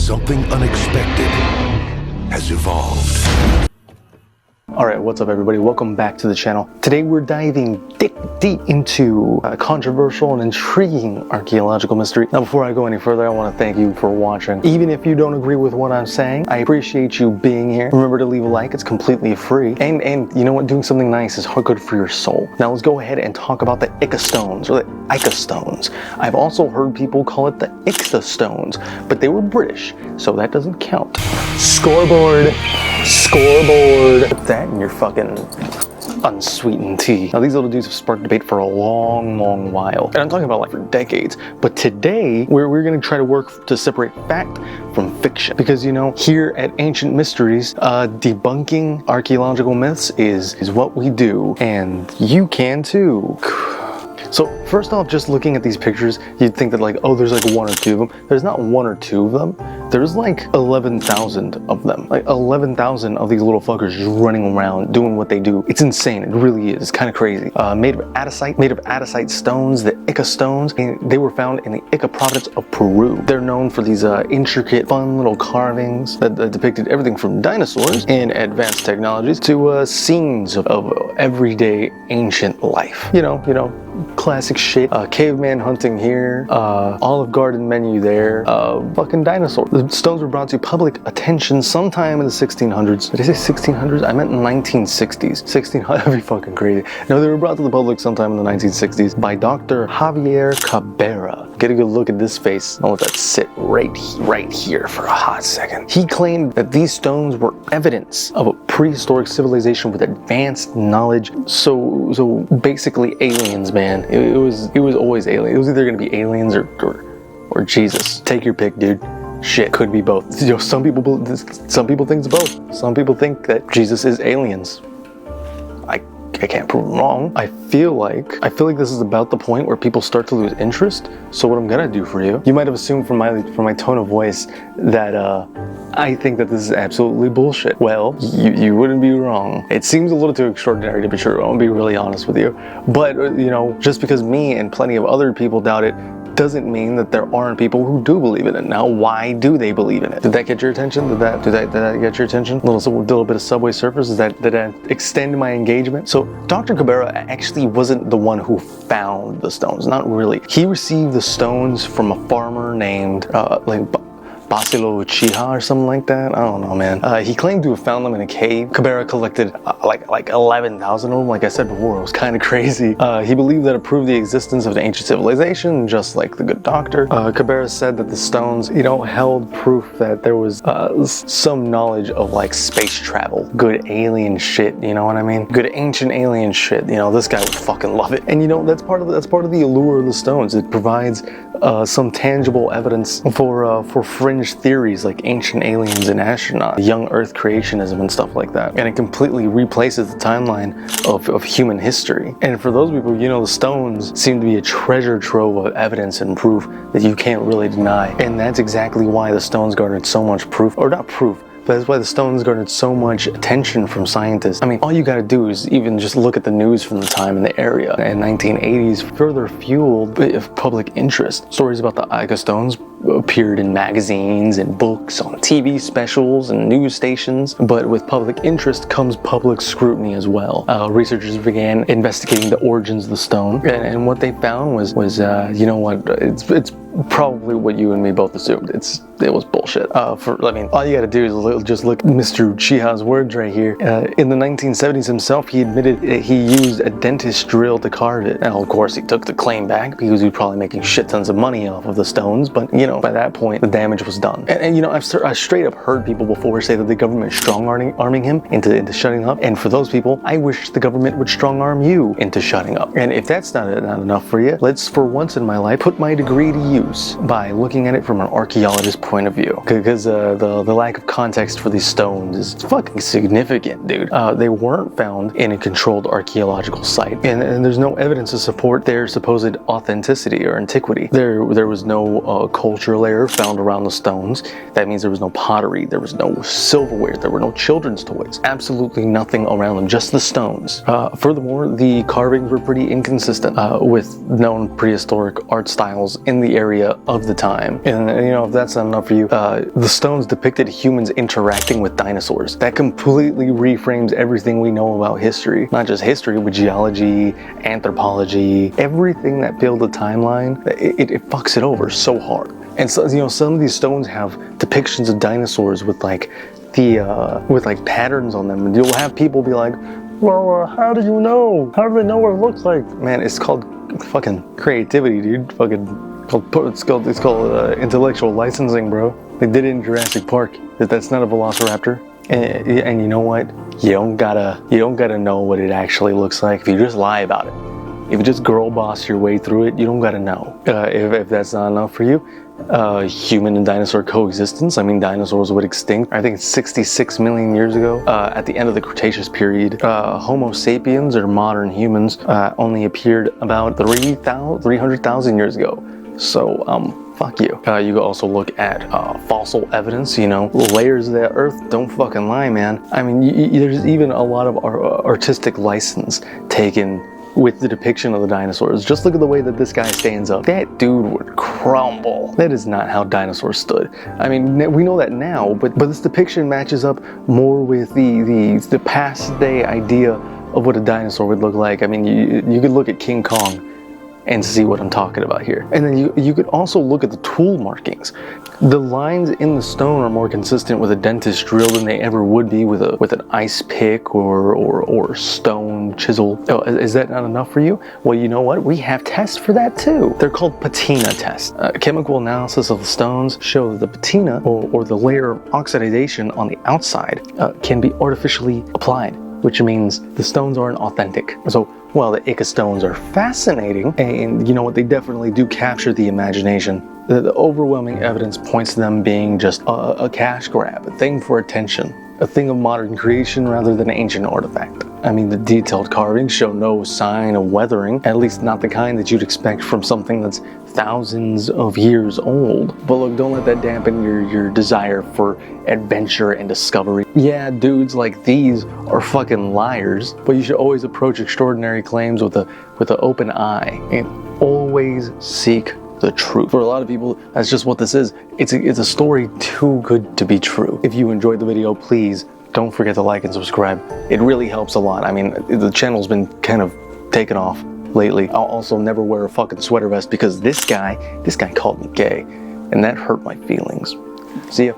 Something unexpected has evolved. Alright, what's up everybody? Welcome back to the channel. Today we're diving deep into a controversial and intriguing archaeological mystery. Now before I go any further, I want to thank you for watching. Even if you don't agree with what I'm saying, I appreciate you being here. Remember to leave a like, it's completely free. And you know what, doing something nice is good for your soul. Now let's go ahead and talk about the Ica Stones, or the Ica Stones. I've also heard people call it the Ica Stones, but they were British, so that doesn't count. Scoreboard! Put that in your fucking unsweetened tea. Now these little dudes have sparked debate for a long while, and I'm talking about like for decades. But today we're going to try to work to separate fact from fiction, because you know, here at Ancient Mysteries, debunking archaeological myths is what we do, and you can too. So first off, just looking at these pictures, you'd think that like, oh, there's like one or two of them. There's not one or two of them. There's like 11,000 of them. Like 11,000 of these little fuckers just running around doing what they do. It's insane. It really is. It's kind of crazy. Made of andesite stones, the Ica Stones. And they were found in the Ica province of Peru. They're known for these intricate, fun little carvings that depicted everything from dinosaurs and advanced technologies to scenes of everyday ancient life. You know, classic shit. Caveman hunting here, Olive Garden menu there, fucking dinosaur. The stones were brought to public attention sometime in the 1600s. Did I say 1600s? I meant 1960s. 1600, that'd be fucking crazy. No, they were brought to the public sometime in the 1960s by Dr. Javier Cabrera. Get a good look at this face. I'll let that sit right here for a hot second. He claimed that these stones were evidence of a prehistoric civilization with advanced knowledge. So basically aliens, man. It was always alien. It was either gonna be aliens or Jesus. Take your pick, dude. Shit, could be both. You know, some people think it's both. Some people think that Jesus is aliens. I can't prove them wrong. I feel like this is about the point where people start to lose interest. So what I'm gonna do for you might have assumed from my tone of voice that I think that this is absolutely bullshit. Well, you wouldn't be wrong. It seems a little too extraordinary to be true. I'm gonna be really honest with you. But you know, just because me and plenty of other people doubt it doesn't mean that there aren't people who do believe in it. Now, why do they believe in it? Did that get your attention? Did that get your attention? A little bit of Subway Surfers. Did that extend my engagement? So Dr. Cabrera actually wasn't the one who found the stones. Not really. He received the stones from a farmer named Basilo Chiha or something like that. I don't know, man. He claimed to have found them in a cave. Cabrera collected like 11,000 of them. Like I said before, it was kind of crazy. He believed that it proved the existence of an ancient civilization, just like the good doctor. Cabrera said that the stones, you know, held proof that there was some knowledge of like space travel. Good alien shit, you know what I mean? Good ancient alien shit. You know, this guy would fucking love it. And you know, that's part of the allure of the stones. It provides some tangible evidence for fringe theories like ancient aliens and astronauts, young Earth creationism and stuff like that. And it completely replaces the timeline of human history. And for those people, you know, the stones seem to be a treasure trove of evidence and proof that you can't really deny. And that's exactly why the stones garnered so much proof, or not proof, but that's why the stones garnered so much attention from scientists. I mean, all you gotta do is even just look at the news from the time in the area. In 1980s, further fueled public interest. Stories about the Ica Stones appeared in magazines and books, on TV specials and news stations. But with public interest comes public scrutiny as well. Researchers began investigating the origins of the stone, and what they found was you know what, it's probably what you and me both assumed. It was bullshit. I mean, all you gotta do is just look at Mr. Chiha's words right here. In the 1970s himself, he admitted he used a dentist drill to carve it. Now, of course, he took the claim back because he was probably making shit tons of money off of the stones, but you know, by that point, the damage was done. And you know, I've straight up heard people before say that the government is strong-arming him into shutting up. And for those people, I wish the government would strong-arm you into shutting up. And if that's not enough for you, let's, for once in my life, put my degree to use by looking at it from an archaeologist point of view. Because the lack of context for these stones is fucking significant, dude. They weren't found in a controlled archaeological site, and there's no evidence to support their supposed authenticity or antiquity. There was no cultural layer found around the stones. That means there was no pottery, there was no silverware, there were no children's toys. Absolutely nothing around them, just the stones. Furthermore, the carvings were pretty inconsistent with known prehistoric art styles in the area area of the time. And you know, if that's not enough for you, the stones depicted humans interacting with dinosaurs. That completely reframes everything we know about history. Not just history, but geology, anthropology, everything that built a timeline, it fucks it over so hard. And so, you know, some of these stones have depictions of dinosaurs with like with like patterns on them, and you'll have people be like, well, how do you know? How do they know what it looks like? Man, it's called fucking creativity, dude. It's called intellectual licensing, bro. They did it in Jurassic Park. That's not a velociraptor. And you know what? You don't gotta know what it actually looks like if you just lie about it. If you just girl boss your way through it, you don't gotta know. If that's not enough for you, human and dinosaur coexistence. I mean, dinosaurs would extinct, I think it's 66 million years ago. At the end of the Cretaceous period, Homo sapiens, or modern humans, only appeared about 300,000 years ago. So, fuck you. You can also look at fossil evidence, you know, layers of the earth don't fucking lie, man. I mean, there's even a lot of artistic license taken with the depiction of the dinosaurs. Just look at the way that this guy stands up. That dude would crumble. That is not how dinosaurs stood. I mean, we know that now, but this depiction matches up more with the past day idea of what a dinosaur would look like. I mean, you could look at King Kong and see what I'm talking about here. And then you could also look at the tool markings. The lines in the stone are more consistent with a dentist drill than they ever would be with an ice pick or stone chisel. Oh, is that not enough for you? Well, you know what? We have tests for that too. They're called patina tests. Chemical analysis of the stones show that the patina, or the layer of oxidation on the outside, can be artificially applied, which means the stones aren't authentic. So, while the Ica Stones are fascinating, and you know what, they definitely do capture the imagination, the overwhelming evidence points to them being just a cash grab, a thing for attention, a thing of modern creation rather than an ancient artifact. I mean, the detailed carvings show no sign of weathering, at least not the kind that you'd expect from something that's thousands of years old. But look, don't let that dampen your desire for adventure and discovery. Yeah, dudes like these are fucking liars, but you should always approach extraordinary claims with an open eye, and always seek the truth. For a lot of people, that's just what this is. It's a story too good to be true. If you enjoyed the video, please don't forget to like and subscribe. It really helps a lot. I mean, the channel's been kind of taken off lately. I'll also never wear a fucking sweater vest because this guy called me gay, and that hurt my feelings. See ya.